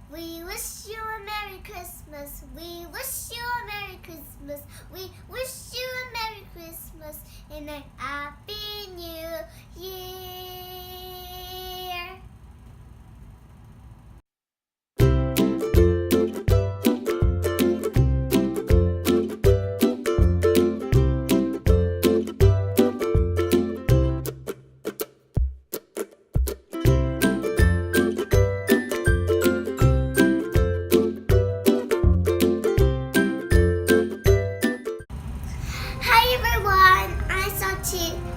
We wish you a Merry Christmas. We wish you a Merry Christmas. We wish you a Merry Christmas and a Happy New Year.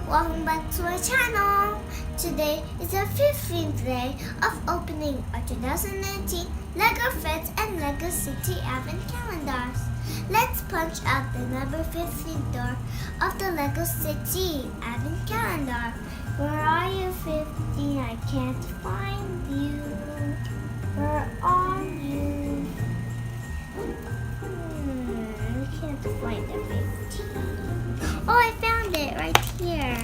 Welcome back to our channel. Today is the 15th day of opening our 2019 LEGO Friends and LEGO City Advent Calendars. Let's punch out the number 15th door of the LEGO City Advent Calendar. Where are you, 15? I can't find you. Where are you? I can't find the 15. Oh, I found it right here.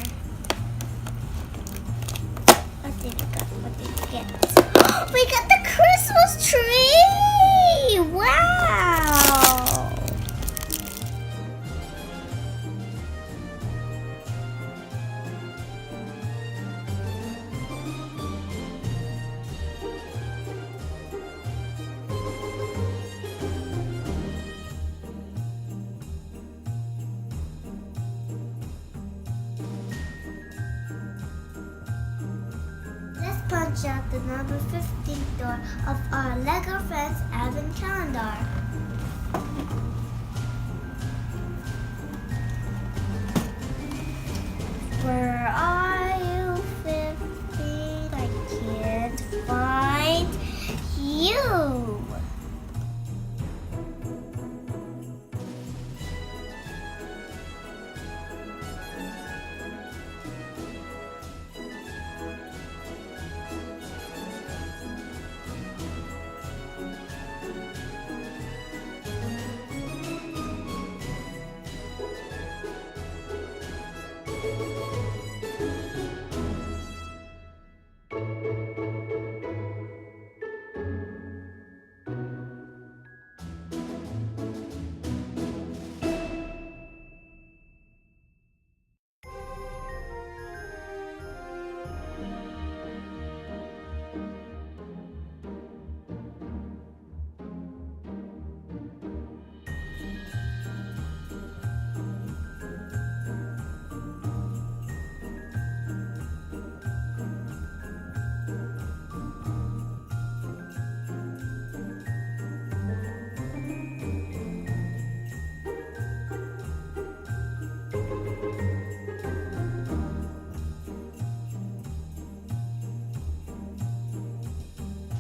What did we get? What did we get? We got the Christmas tree! Wow! Punch out the number 15th door of our LEGO Friends Advent Calendar. Where are you, 15? I can't find you.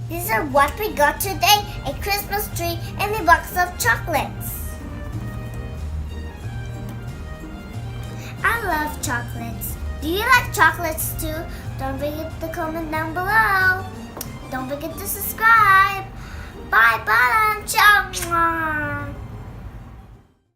These are what we got today, a Christmas tree and a box of chocolates. I love chocolates. Do you like chocolates too? Don't forget to comment down below. Don't forget to subscribe. Bye bye. Ciao.